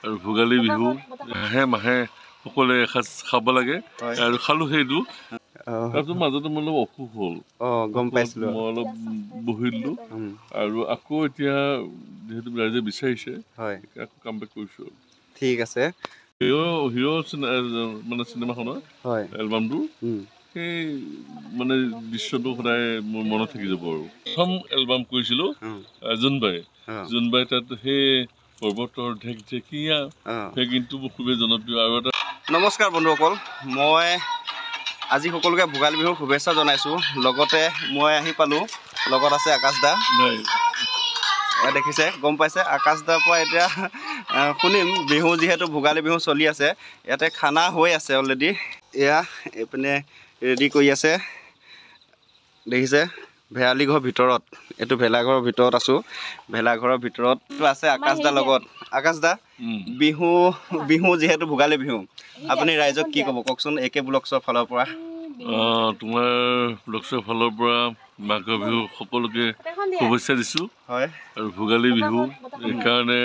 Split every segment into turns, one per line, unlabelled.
আৰু ভোগালী বিহু হাঁহে মাহে সকলোৱে এসাঁজ খাব লাগে আৰু খালোঁ সেইটো তাৰপিছত মাজতে মই অলপ অসুখ হ'ল
গম পাইছিলোঁ
মই অলপ বহিলোঁ আৰু আকৌ এতিয়া যিহেতু ৰাইজে বিচাৰিছে আকৌ কাম বেক কৰিছোঁ আৰু
ঠিক আছে
হিৰ' মানে চিনেমাখনৰ এলবামটো সেই মানে দৃশ্যটো সদায় মোৰ মনত থাকি যাব আৰু প্ৰথম এলবাম কৰিছিলোঁ জোনবাই তাত সেই পৰ্বতৰ ঢেকঢেকীয়া সেই গীতটো মোৰ খুবেই জনপ্ৰিয় আৰু এটা
নমস্কাৰ বন্ধুসকল মই আজি সকলোকে ভোগালী বিহুৰ শুভেচ্ছা জনাইছোঁ লগতে মই আহি পালোঁ লগত আছে আকাশ দা দেখিছে গম পাইছে আকাশ দাৰ পৰা এতিয়া শুনিম বিহু যিহেতু ভোগালী বিহু চলি আছে ইয়াতে খানা হৈ আছে অলৰেডি এয়া এইপিনে ৰেডি কৰি আছে দেখিছে ভেলাঘৰ ঘৰৰ ভিতৰত এইটো ভেলাঘৰৰ ভিতৰত আছোঁ ভেলাঘৰৰ ভিতৰত আছে আকাশ দাৰ লগত আকাশ দা বিহু যিহেতু ভোগালী বিহু আপুনি ৰাইজক কি ক'ব কওকচোন একে ব্লগছৰ ফালৰ পৰা
তোমাৰ ব্লগছৰ ফালৰ পৰা মাঘ বিহু সকলোকে শুভেচ্ছা দিছোঁ আৰু ভোগালী বিহু এইকাৰণে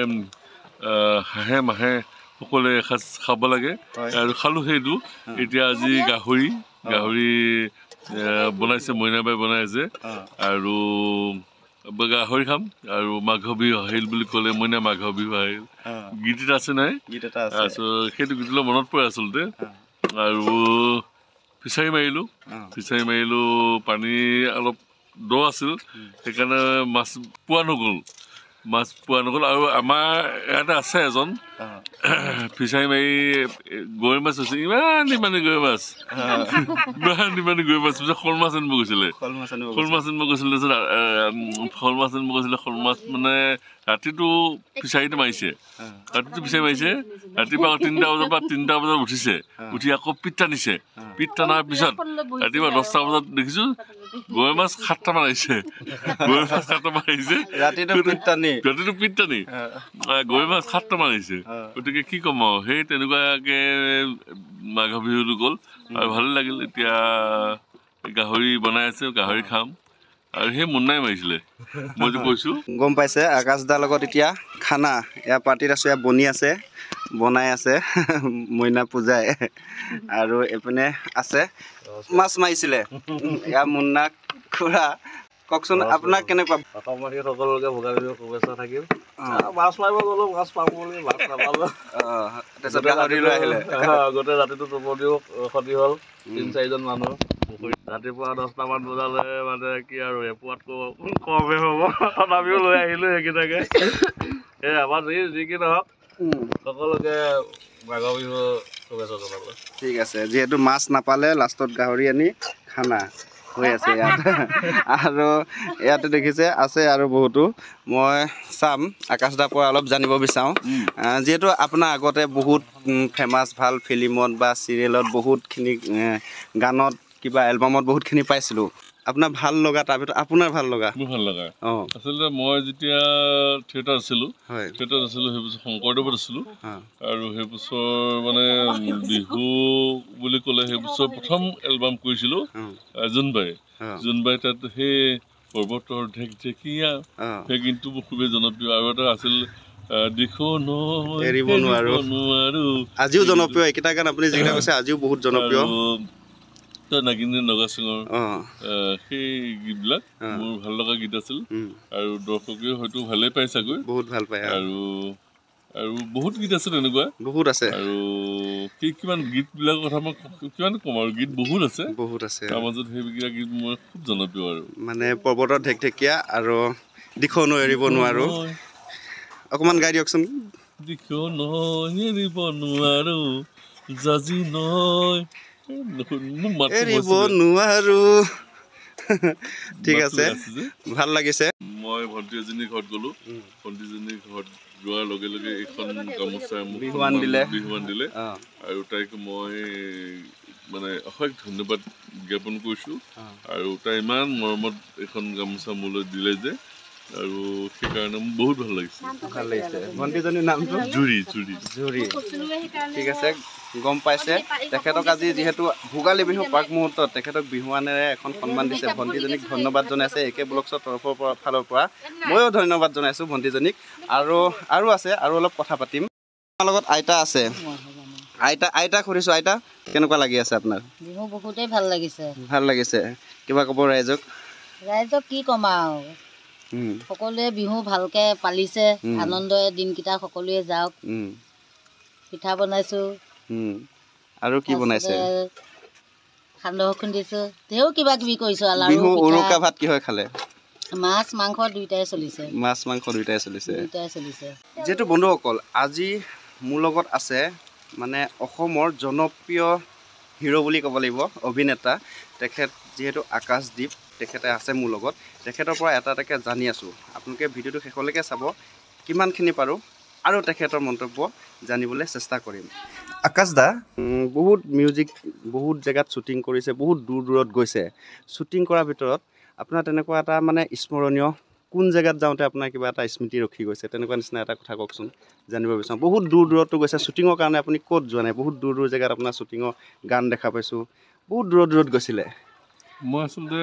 হাঁহে মাহে সকলোৱে এসাঁজ খাব লাগে আৰু খালোঁ সেইটো এতিয়া আজি গাহৰি বনাইছে মইনাবাই বনাই আছে আৰু গাহৰি খাম আৰু মাঘ বিহু আহিল বুলি ক'লে মইনা মাঘ বিহু আহিল গীত এটা আছে নাই সেইটো গীতলৈ মনত পৰে আচলতে আৰু ফিচাৰী মাৰিলোঁ পানী অলপ দ আছিল সেইকাৰণে মাছ পোৱা নগ'ল আৰু আমাৰ ইয়াতে আছে এজন ফিচাৰী মাৰি গৰৈ মাছ হৈছে ইমান গৰৈ মাছ পিছত শ'ল মাছ আনিব গৈছিলে শ'ল মাছ মানে ৰাতিটো ফিচাৰীতে মাৰিছে ৰাতিপুৱা 3টা বজাৰ পৰা 3টা বজাত উঠি আকৌ পিট টানিছে পিট টানাৰ পিছত ৰাতিপুৱা 10টা বজাত দেখিছোঁ গৰৈ মাছ 7টা মান আহিছে
ৰাতিটো
পিট টানি গৰৈ মাছ 7টা মান আহিছে গতিকে কি ক'ম আৰু সেই তেনেকুৱাকে মাঘ বিহুটো গ'ল আৰু ভালে লাগিল এতিয়া গাহৰি বনাই আছে গাহৰি খাম আৰু সেই মুন্নাই মাৰিছিলে মই যে কৈছোঁ
গম পাইছে আকাশ দাৰ লগত এতিয়া খানা এয়া পাৰ্টিত আছোঁ এয়া বনাই আছে মইনা পূজাই আৰু এইপিনে আছে মাছ মাৰিছিলে এয়া মুন্না খুৰা কওকচোন আপোনাক কেনেকুৱা
অসমবাসী সকলোকে ভোগালী বিহুৰ শুভেচ্ছা থাকিল মাছ মাৰিব গ'লো মাছ পাম বুলি মাছ নাপালোঁ গোটেই ৰাতিটো টোপনিও ক্ষতি হ'ল 3-4জন মানুহ ৰাতিপুৱা 10টামান বজালৈ মানে কি আৰু এপোৱাতকৈ কমে হ'ব তথাপিও লৈ আহিলোঁ সেইকেইটাকে সেই আমাৰ যি কি নহওক সকলোকে মাঘ বিহুৰ শুভেচ্ছা জনালোঁ
ঠিক আছে যিহেতু মাছ নাপালে লাষ্টত গাহৰি আনি খানা হৈ আছে ইয়াত আৰু ইয়াতে দেখিছে আছে আৰু বহুতো মই চাম আকাশ দাৰ পৰা অলপ জানিব বিচাৰোঁ যিহেতু আপোনাৰ আগতে বহুত ফেমাছ ভাল ফিল্মত বা চিৰিয়েলত বহুতখিনি গানত কিবা এলবামত বহুতখিনি পাইছিলোঁ আপোনাৰ ভাল লগা তাৰ ভিতৰত আপোনাৰ ভাল লগা
আচলতে মই যেতিয়া থিয়েটাৰত আছিলোঁ সেই বছৰ শংকৰদেৱত আছিলোঁ আৰু সেই বছৰ মানে বিহু বুলি ক'লে সেই বছৰ প্ৰথম এলবাম কৰিছিলোঁ জোনবাই তাত সেই পৰ্বতৰ ঢেকঢেকীয়া সেই গীতটো মোৰ খুবেই জনপ্ৰিয় আৰু এটা আছিল
এৰিব নোৱাৰো আজিও জনপ্ৰিয় এইকেইটা গান আপুনি যিকেইটা কৈছে আজিও বহুত জনপ্ৰিয়
নাগিনী নগা সিঙৰ সেই গীতবিলাক মোৰ ভাল লগা গীত আছিল আৰু দৰ্শকেও হয়তো ভালেই পাই চাগৈ
বহুত ভাল পায়
আৰু বহুত গীত আছে তেনেকুৱা
বহুত আছে
আৰু কিমান গীতবিলাকৰ কথা মই কিমান ক'ম আৰু গীত বহুত আছে তাৰ মাজত সেইকেইটা গীত মই খুব জনপ্ৰিয় আৰু
মানে পৰ্বতৰ ঢেকঢেকীয়া আৰু দিখনো এৰিব নোৱাৰো অকণমান গাই দিয়কচোন
দিখনো এৰিব নোৱাৰো জাজি নয়
এৰিব নোৱাৰো ঠিক আছে ভাল লাগিছে
মই ভণ্টি এজনীৰ ঘৰত গ'লো ভণ্টিজনীৰ ঘৰত যোৱাৰ লগে লগে এইখন গামোচা
বিহুৱান দিলে
আৰু তাইক মই মানে অশেষ ধন্যবাদ জ্ঞাপন কৰিছোঁ আৰু তাই ইমান মৰমত এইখন গামোচা মোলৈ দিলে যে আৰু সেইকাৰণে মোৰ বহুত ভাল লাগিছে
ভণ্টিজনীৰ নামটো
জুৰি
ঠিক আছে গম পাইছে তেখেতক আজি যিহেতু ভোগালী বিহু প্ৰাক মুহূৰ্তত তেখেতক বিহুৱানেৰে এখন সন্মান দিছে ভণ্টিজনীক ধন্যবাদ জনাইছে একে ব্লগছৰ ফালৰ পৰা ময়ো ধন্যবাদ জনাইছোঁ ভণ্টিজনীক আৰু আছে আৰু অলপ কথা পাতিম আমাৰ লগত আইতা আছে আইতাক সুধিছোঁ আইতা কেনেকুৱা লাগি আছে আপোনাৰ
বিহু বহুতেই ভাল লাগিছে
ভাল লাগিছে কিবা ক'ব ৰাইজক
কি ক'ম আৰু সকলোৱে বিহু ভালকে পালিছে আনন্দৰে দিনকেইটা সকলোৱে যাওক পিঠা বনাইছোঁ
আৰু কি বনাইছে
সান্দহ খুন্দিছোঁ তেও কিবা কিবি কৰিছোঁ
বিহু উৰুকা ভাত কি হয় খালে
মাছ মাংস দুইটাই চলিছে
যিহেতু বন্ধুসকল আজি মোৰ লগত আছে মানে অসমৰ জনপ্ৰিয় হিৰো বুলি ক'ব লাগিব অভিনেতা তেখেত যিহেতু আকাশদ্বীপ তেখেতে আছে মোৰ লগত তেখেতৰ পৰা এটা এটাকৈ জানি আছোঁ আপোনালোকে ভিডিঅ'টো শেষলৈকে চাব কিমানখিনি পাৰোঁ আৰু তেখেতৰ মন্তব্য জানিবলৈ চেষ্টা কৰিম আকাশ দা বহুত মিউজিক বহুত জেগাত শ্বুটিং কৰিছে বহুত দূৰ দূৰত গৈছে শ্বুটিং কৰাৰ ভিতৰত আপোনাৰ তেনেকুৱা এটা মানে স্মৰণীয় কোন জেগাত যাওঁতে আপোনাৰ কিবা এটা স্মৃতি ৰখি গৈছে তেনেকুৱা নিচিনা এটা কথা কওকচোন জানিব বিচাৰোঁ বহুত দূৰ দূৰতো গৈছে শ্বুটিঙৰ কাৰণে আপুনি ক'ত যোৱা নাই বহুত দূৰ দূৰ জেগাত আপোনাৰ শ্বুটিঙৰ গান দেখা পাইছোঁ বহুত দূৰত দূৰত গৈছিলে
মই আচলতে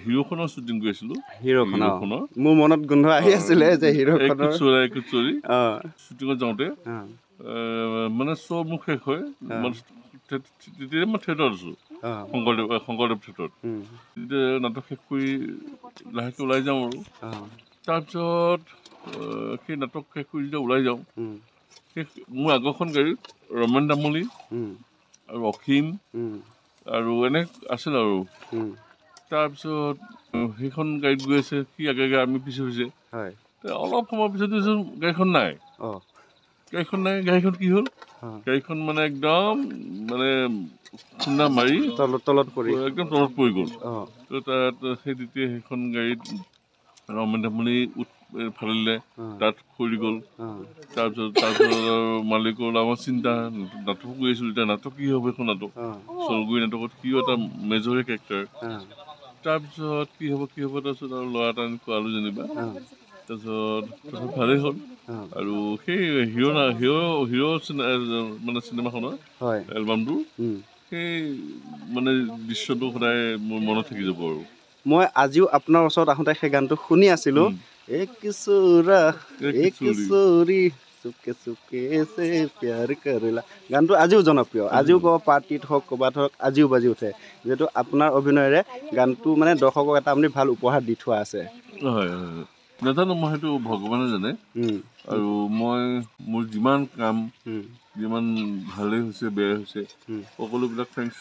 হিৰোখনৰ শ্বুটিং কৰিছিলোঁ
হিৰোখনৰ মোৰ মনত গোন্ধ আহি আছিলে যে হিৰোখনৰ
শ্বুটিঙত যাওঁতে মানে শ্ব' মোৰ শেষ হয় তেতিয়া মই থিয়েটাৰত আছোঁ শংকৰদেৱ থিয়েটাৰত তেতিয়া নাটক শেষ কৰি লাহেকৈ ওলাই যাওঁ আৰু তাৰপিছত সেই নাটক শেষ কৰি যেতিয়া ওলাই যাওঁ সেই মোৰ আগৰখন গাড়ীত ৰমেন তামুলী আৰু অসীম আৰু এনে আছিল আৰু তাৰপিছত সেইখন গাড়ীত গৈ আছে সি আগে আমি পিছে পিছে অলপ সময় পিছত গাড়ীখন নাই গাড়ীখন কি হ'ল গাড়ীখন মানে একদম মানে খুন্দা মাৰি
তলত পৰি
একদম তলত পৰি গ'ল তাত তেতিয়া সেইখন গাড়ীত ৰমেন তামুলী ফালিলে তাত খৰি গ'ল তাৰপিছত মালিকৰ আমাৰ চিন্তা নাটক কৰি আছিলোঁ এতিয়া নাটক কি হ'ব এইখন নাটক চলগুৰি নাটকত সিও এটা মেজৰ কেৰেক্টাৰ তাৰপিছত কি হ'ব তাৰপিছত আৰু ল'ৰা এটা খোৱালোঁ যেনিবা তাৰপিছত ভালেই হ'ল আৰু সেই হিৰ' মানে চিনেমাখনৰ এলবামটোৰ সেই মানে দৃশ্যটো সদায় মোৰ মনত থাকি যাব আৰু
মই আজিও আপোনাৰ ওচৰত আহোঁতে সেই গানটো শুনি আছিলোঁ গানটো আজিও জনপ্ৰিয় আজিও ক'ব পাৰ্টিত হওক ক'ৰবাত হওক আজিও বাজি উঠে যিহেতু আপোনাৰ অভিনয়েৰে গানটো মানে দৰ্শকক এটা আপুনি ভাল উপহাৰ দি থোৱা আছে
হয় নাজানো মই সেইটো ভগৱানে জানে আৰু মই মোৰ যিমান কাম যিমান ভালেই হৈছে বেয়া হৈছে সকলোবিলাক থেংকছ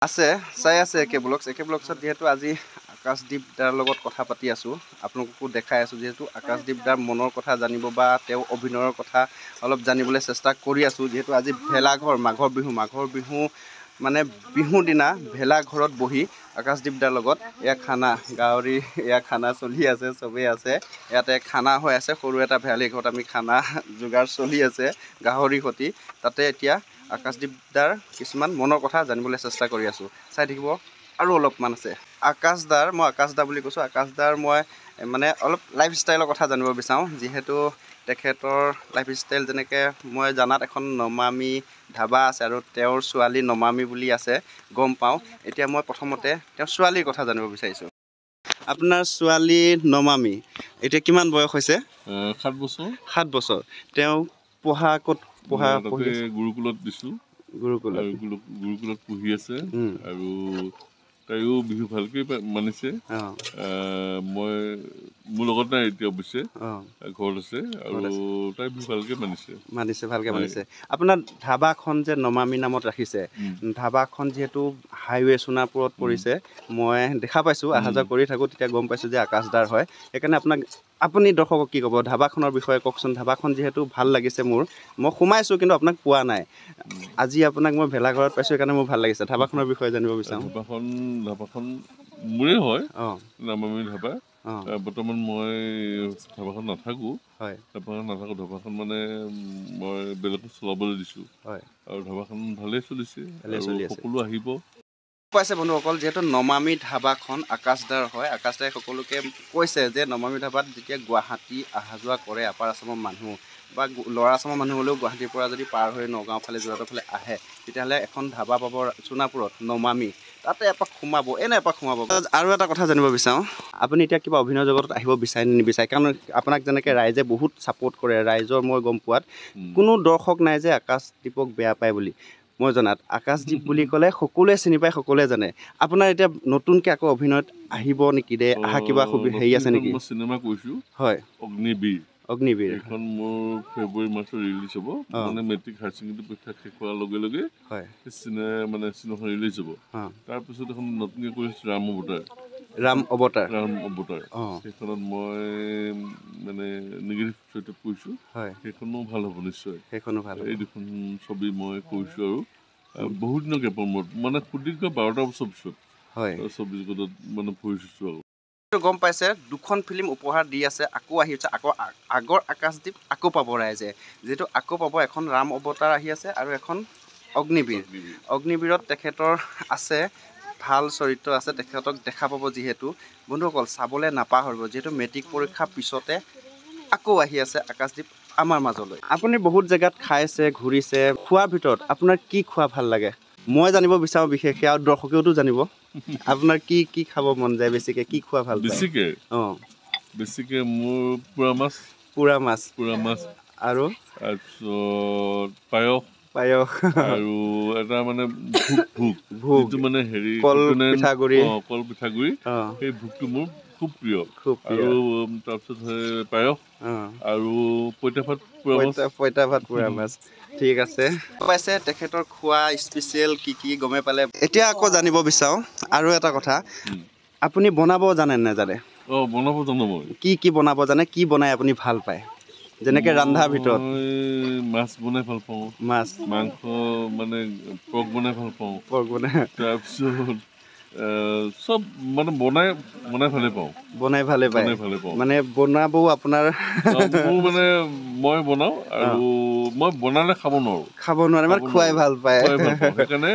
আছে চাই আছে একে ব্লগছত যিহেতু আজি আকাশদ্বীপ দাৰ লগত কথা পাতি আছোঁ আপোনালোককো দেখাই আছোঁ যিহেতু আকাশদ্বীপ দাৰ মনৰ কথা জানিব বা তেওঁ অভিনয়ৰ কথা অলপ জানিবলৈ চেষ্টা কৰি আছোঁ যিহেতু আজি ভেলাঘৰ মাঘৰ বিহু মানে বিহুৰ দিনা ভেলাঘৰত বহি আকাশদ্বীপ দাৰ লগত এয়া খানা গাহৰি এয়া খানা চলি আছে চবেই আছে ইয়াতে খানা হৈ আছে সৰু এটা ভেলাঘৰ ঘৰত আমি খানা যোগাৰ চলি আছে গাহৰিৰ সৈতে তাতে এতিয়া আকাশদ্বীপ দাৰ কিছুমান মনৰ কথা জানিবলৈ চেষ্টা কৰি আছোঁ চাই থাকিব আৰু অলপমান আছে মই আকাশ দা বুলি কৈছোঁ আকাশ দাৰ মই মানে অলপ লাইফ ষ্টাইলৰ কথা জানিব বিচাৰোঁ যিহেতু তেখেতৰ লাইফ ষ্টাইল যেনেকৈ মই জানাত এখন নমামি ধাবা আছে আৰু তেওঁৰ ছোৱালী নমামি বুলি আছে গম পাওঁ এতিয়া মই প্ৰথমতে তেওঁৰ ছোৱালীৰ কথা জানিব বিচাৰিছোঁ আপোনাৰ ছোৱালী নমামি এতিয়া কিমান বয়স হৈছে 7 বছৰ তেওঁ
গুৰুকুলত দিছোঁ গুৰুকুলত পঢ়ি আছে আৰু তাইও বিহু ভালকৈ মানিছে মই মোৰ লগত নাই এতিয়া অৱশ্যে ঘৰত আছে আৰু তাই বিহু ভালকৈ মানিছে
আপোনাৰ ধাবাখন যে নমামি নামত ৰাখিছে ধাবাখন যিহেতু হাইৱে সোণাপুৰত পৰিছে মই দেখা পাইছোঁ অহা যোৱা কৰি থাকোঁ তেতিয়া গম পাইছোঁ যে আকাশ দাৰ হয় সেইকাৰণে আপুনি দৰ্শকক কি ক'ব ধাবাখনৰ বিষয়ে কওকচোন ধাবাখন যিহেতু ভাল লাগিছে মই সোমাইছোঁ কিন্তু আপোনাক পোৱা নাই আজি আপোনাক মই ভেলাঘৰত পাইছোঁ সেইকাৰণে মোৰ ভাল লাগিছে ধাবাখনৰ বিষয়ে জানিব বিচাৰোঁ
ধাবাখন মোৰে হয় নমামি ধাবা বৰ্তমান মই ধাবাখন নাথাকোঁ ধাবাখন মানে মই বেলেগত চলাবলৈ দিছোঁ আৰু ধাবাখন ভালেই চলিছে সকলো আহিব
পাইছে বন্ধুসকল যিহেতু নমামি ধাবাখন আকাশ দাৰ হয় আকাশ দাই সকলোকে কৈছে যে নমামি ধাবাত যেতিয়া গুৱাহাটী অহা যোৱা কৰে আপাৰ আচামৰ মানুহ বা ল'ৰা আচামৰ মানুহ হ'লেও গুৱাহাটীৰ পৰা যদি পাৰ হৈ নগাঁও ফালে যোৰহাটৰ ফালে আহে তেতিয়াহ'লে এখন ধাবা পাব সোণাপুৰত নমামি তাতে এপাক সোমাব এপাক সোমাব আৰু এটা কথা জানিব বিচাৰোঁ আপুনি এতিয়া কিবা অভিনয় জগতত আহিব বিচাৰে নে নিবিচাৰে কাৰণ আপোনাক যেনেকৈ ৰাইজে বহুত ছাপোৰ্ট কৰে ৰাইজৰ মই গম পোৱাত কোনো দৰ্শক নাই যে আকাশদ্বীপক বেয়া পায় বুলি মই জনাত আকাশদ্বীপ বুলি ক'লে সকলোৱে চিনি পায় সকলোৱে জানে আপোনাৰ এতিয়া নতুনকৈ আকৌ অভিনয়ত আহিব নেকি দে অহা কিবা হেৰি আছে নেকি
চিনেমা কৈছোঁ
হয়
অগ্নিবীৰ
অগ্নিবীৰ
এইখন মোৰ ফেব্ৰুৱাৰী মাহত ৰিলিজ হ'ব মানে মেট্ৰিক হায়াৰ ছেকেণ্ডেৰী পৰীক্ষা শেষ হোৱাৰ লগে লগে
হয়
চিনেমাখন ৰিলিজ হ'ব তাৰপিছত এখন নতুনকৈ কৰিছোঁ ৰাম অৱতাৰ সেইখনত মই মানে নিগেটিভ চৰিত্ৰত কৰিছোঁ সেইখনো ভাল হ'ব নিশ্চয়
সেইখনো ভাল
এই দুখন ছবি মই কৰিছোঁ আৰু বহুত দিনৰ গেপৰ মূৰত মানে সুদীৰ্ঘ 12টা বছৰ পিছত
হয়
ছবি জগতত মানে পৰিছোঁ আৰু
গম পাইছে দুখন ফিল্ম উপহাৰ দি আছে আকৌ আহিছে আকৌ আগৰ আকাশদ্বীপ আকৌ পাব ৰাইজে যিহেতু আকৌ পাব এখন ৰাম অৱতাৰ আহি আছে আৰু এখন অগ্নিবীৰত তেখেতৰ আছে ভাল চৰিত্ৰ আছে তেখেতক দেখা পাব যিহেতু বন্ধুসকল চাবলৈ নাপাহৰিব যিহেতু মেট্ৰিক পৰীক্ষাৰ পিছতে আকৌ আহি আছে আকাশদ্বীপ আমাৰ মাজলৈ আপুনি বহুত জেগাত খাইছে ঘূৰিছে খোৱাৰ ভিতৰত আপোনাৰ কি খোৱা ভাল লাগে মই জানিব বিচাৰোঁ বিশেষকৈ আৰু দৰ্শকেওতো জানিব আপোনাৰ কি খাব মন যায় বেছিকৈ কি খোৱা ভাল
বেছিকৈ মোৰ পুৰা মাছ
আৰু
তাৰপিছত পায়স আৰু এটা মানে ভোগ যিটো মানে হেৰি কল পিঠাগুৰি সেই ভোগটো মোৰ খুব প্ৰিয় আৰু তাৰপিছত পায়স আৰু পঁইতা ভাত পুৰা মাছ
ঠিক আছে পাইছে তেখেতৰ খোৱা স্পেচিয়েল কি গমে পালে এতিয়া আকৌ জানিব বিচাৰোঁ আৰু এটা কথা আপুনি বনাব জানে নাজানে
বনাব জানো মই
কি বনাব জানে কি বনাই আপুনি ভাল পায় যেনেকৈ ৰন্ধাৰ ভিতৰত
মাছ বনাই ভাল পাওঁ মাংস মানে পৰ্ক বনাই ভাল পাওঁ তাৰপিছত চব মানে বনাই ভালে পায় মানে বনাবও আপোনাৰ মোৰ মানে মই বনাওঁ আৰু মই বনালে খাব নোৱাৰে
মানে খুৱাই ভাল পায়
সেইকাৰণে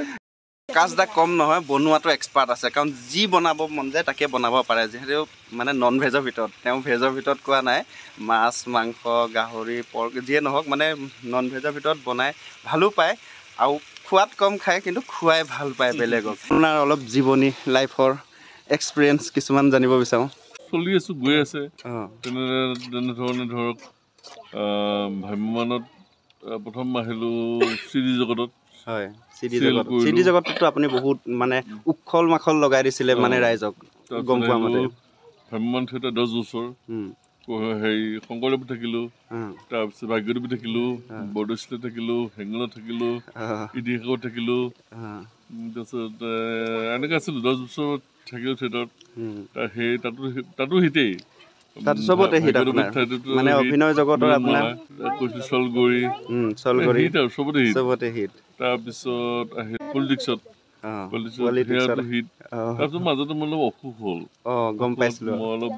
আকাশদা কম নহয় বনোৱাটো এক্সপাৰ্ট আছে কাৰণ যি বনাব মন যায় তাকে বনাব পাৰে যিহেতু মানে নন ভেজৰ ভিতৰত তেওঁ ভেজৰ ভিতৰত কোৱা নাই মাছ মাংস গাহৰি পৰ্ক যিয়ে নহওক মানে নন ভেজৰ ভিতৰত বনাই ভালো পায় আৰু খোৱাত কম খায় কিন্তু খুৱাই ভাল পায় বেলেগক আপোনাৰ অলপ জীৱনী লাইফৰ এক্সপিৰিয়েঞ্চ কিছুমান জানিব বিচাৰোঁ
চলি আছোঁ গৈ আছে তেনেধৰণে ধৰক ভ্ৰাম্যমানত প্ৰথম আহিলোঁ চিৰি জগতত
হয় চিডি জগততো আপুনি বহুত মানে উখল মাখল লগাই দিছিলে মানে ৰাইজক গম পোৱা মতে
ভ্ৰাম্যমান থিয়েটাৰ 10 বছৰ হেৰি শংকৰদেৱত থাকিলোঁ তাৰপিছত ভাগ্যদেৱত থাকিলোঁ বৰদৈচিয়াত থাকিলোঁ হেঙুলত থাকিলোঁ ইতিহাসত থাকিলোঁ তাৰপিছত এনেকৈ আছিলোঁ 10 বছৰ থাকিলোঁ থিয়েটাৰত সেই তাতো হিতেই
চবতে হিট মানে অভিনয় জগতৰ আপোনাৰ চবতে হিট
তাৰপিছত পলিটিক্সত হিট তাৰপিছত মাজতে মোৰ অলপ অসুখ হ'ল
গম পাইছিলোঁ
মই অলপ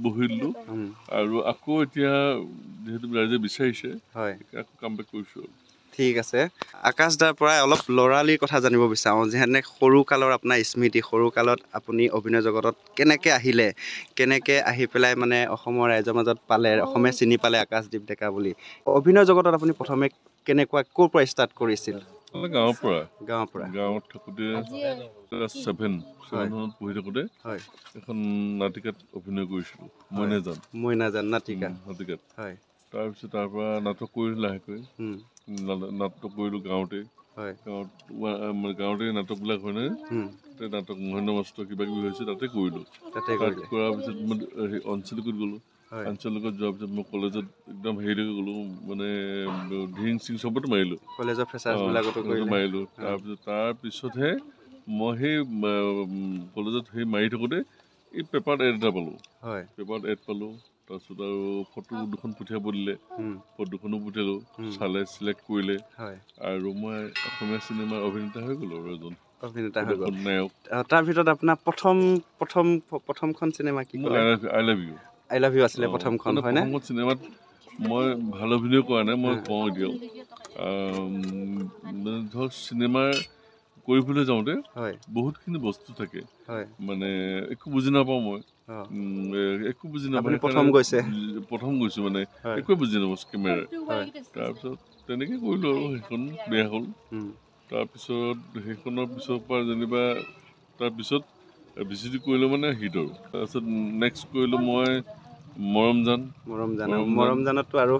বহি দিলোঁ আৰু আকৌ এতিয়া যিহেতু ৰাইজে বিচাৰিছে আকৌ কাম বেক কৰিছোঁ আৰু
ঠিক আছে আকাশদাৰ পৰা অলপ ল'ৰালিৰ কথা জানিব বিচাৰোঁ যেনে সৰুকালৰ আপোনাৰ স্মৃতি সৰুকালত আপুনি অভিনয় জগতত কেনেকৈ আহিলে কেনেকৈ আহি পেলাই মানে অসমৰ ৰাইজৰ মাজত পালে অসমে চিনি পালে আকাশদ্বীপ ডেকা বুলি অভিনয় জগতত আপুনি প্ৰথমে কেনেকুৱা ক'ৰ পৰা ষ্টাৰ্ট কৰিছিল
গাঁৱত থাকোঁতে ক্লাছ 7 পঢ়ি থাকোঁতে এখন নাটিকাত অভিনয় কৰিছিলোঁ
মইনাজান নাটিকাত
তাৰপিছত তাৰ পৰা নাটক কৰিলোঁ লাহেকৈ নাটক কৰিলোঁ গাঁৱতে নাটকবিলাক হয় নহয় নাটক মহেন্দ্ৰ মাষ্টৰ কিবা কিবি হৈছে তাতে কৰিলোঁ কৰাৰ পিছত মই আঞ্চলিকত গ'লোঁ আঞ্চলিকত যোৱাৰ পিছত মই কলেজত একদম হেৰিলৈকে গ'লোঁ মানে ধিং চিং চবতে মাৰিলোঁ মাৰিলোঁ তাৰপিছতহে মই সেই কলেজত সেই মাৰি থাকোঁতে এই পেপাৰত এড এটা পালোঁ তাৰপিছত আৰু ফটো দুখন পঠিয়াব দিলে ফটোখনো পঠিয়ালোঁ চালে চিলেক্ট কৰিলে আৰু মই অসমীয়া চিনেমাৰ অভিনেতা হৈ গ'লোঁ আৰু এজন নায়ক
তাৰ ভিতৰত আপোনাৰ প্ৰথমখন চিনেমা কি আই লাভ ইউ আছিলে প্ৰথমখন হয়নে
চিনেমাত মই ভাল অভিনয় কৰা নাই মই কওঁ এতিয়াও ধৰক চিনেমাৰ কৰিবলৈ যাওঁতে বহুতখিনি বস্তু থাকে মানে একো বুজি নাপাওঁ মই প্ৰথম গৈছোঁ মানে একোৱে বুজি নাপাওঁ কেমেৰা তাৰপিছত তেনেকৈ কৰিলোঁ আৰু সেইখন বেয়া হ'ল তাৰপিছত সেইখনৰ পিছৰ পৰা যেনিবা তাৰপিছত VCT কৰিলোঁ মানে হিটৰ তাৰপিছত নেক্সট কৰিলোঁ মই মৰমজান
মৰমজানততো আৰু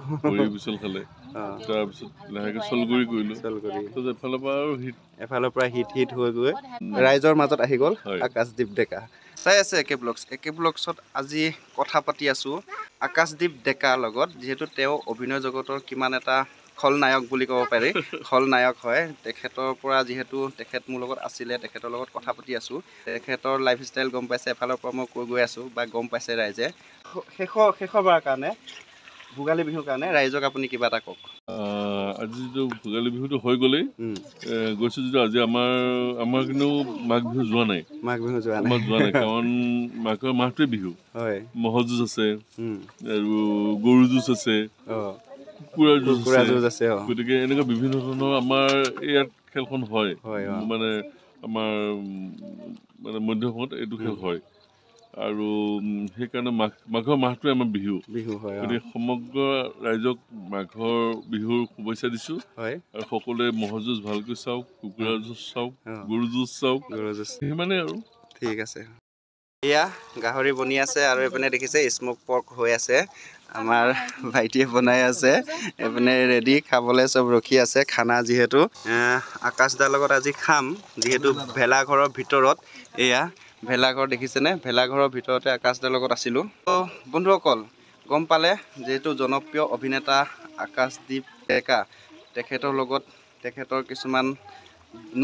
বিচল খালে তাৰপিছত লাহেকৈ চলগুৰি কৰিলোঁ তাৰপিছত এফালৰ পৰা আৰু
এফালৰ পৰা হিট হৈ গৈ ৰাইজৰ মাজত আহি গ'ল আকাশদ্বীপ ডেকা চাই আছে একে ব্লগছত আজি কথা পাতি আছোঁ আকাশদ্বীপ ডেকাৰ লগত যিহেতু তেওঁ অভিনয় জগতৰ কিমান এটা খলনায়ক বুলি ক'ব পাৰি খলনায়ক হয় তেখেতৰ পৰা যিহেতু তেখেত মোৰ লগত আছিলে তেখেতৰ লগত কথা পাতি আছোঁ তেখেতৰ লাইফষ্টাইল গম পাইছে এফালৰ পৰা মই কৈ গৈ আছোঁ বা গম পাইছে ৰাইজে শেষৰবাৰৰ কাৰণে ভোগালী বিহুৰ কাৰণে ৰাইজক আপুনি কিবা এটা কওক
আজি যিটো ভোগালী বিহুটো হৈ গ'লেই গৈছোঁ যিটো আজি আমাৰ কিন্তু মাঘ বিহু যোৱা নাই কাৰণ মাঘৰ মাহটোৱে বিহু ম'হৰ যুঁজ আছে আৰু গৰু যুঁজ আছে কুকুৰা যুঁজ আছে গতিকে এনেকুৱা বিভিন্ন ধৰণৰ আমাৰ ইয়াত খেলখন হয় মানে আমাৰ মানে মধ্য অসমত এইটো খেল হয় আৰু সেইকাৰণে মাঘৰ মাহটোৱে আমাৰ বিহু গতিকে সমগ্ৰ ৰাইজক মাঘৰ বিহুৰ শুভেচ্ছা দিছোঁ আৰু সকলোৱে ম'হৰ যুঁজ ভালকৈ চাওক কুকুৰা যুঁজ চাওক গৰু যুঁজ চাওক সিমানেই আৰু
ঠিক আছে এয়া গাহৰি বনি আছে আৰু এইপিনে দেখিছে স্মক পৰ্ক হৈ আছে আমাৰ ভাইটিয়ে বনাই আছে এইপিনে ৰেডি খাবলৈ চব ৰখি আছে খানা যিহেতু আকাশদাৰ লগত আজি খাম যিহেতু ভেলাঘৰৰ ভিতৰত এয়া ভেলাঘৰ দেখিছেনে ভেলাঘৰৰ ভিতৰতে আকাশদাৰ লগত আছিলোঁ বন্ধুসকল গম পালে যিহেতু জনপ্ৰিয় অভিনেতা আকাশদ্বীপ ডেকা তেখেতৰ লগত তেখেতৰ কিছুমান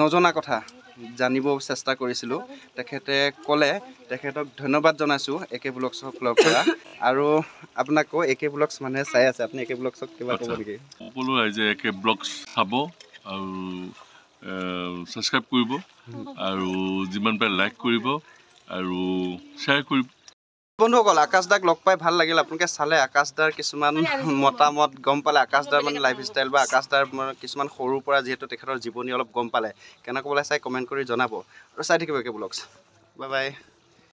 নজনা কথা জানিব চেষ্টা কৰিছিলোঁ তেখেতে ক'লে তেখেতক ধন্যবাদ জনাইছোঁ একে ব্লগছৰ ফালৰ পৰা আৰু আপোনাকো একে ব্লগছ মানুহে চাই আছে আপুনি একে ব্লগছক কিবা ক'ব নেকি
সকলো ৰাইজে একে ব্লগছ চাব আৰু ছাবস্ক্ৰাইব কৰিব আৰু যিমান পাৰে লাইক কৰিব আৰু শ্বেয়াৰ কৰিব
বন্ধুসকল আকাশদাক লগ পাই ভাল লাগিল আপোনালোকে চালে আকাশদাৰ কিছুমান মতামত গম পালে আকাশদাৰ মানে লাইফষ্টাইল বা আকাশদাৰ কিছুমান সৰুৰ পৰা যিহেতু তেখেতৰ জীৱনী অলপ গম পালে কেনেকৈ চাই কমেণ্ট কৰি জনাব আৰু চাই থাকিব একে ব্লগছ বাই বাই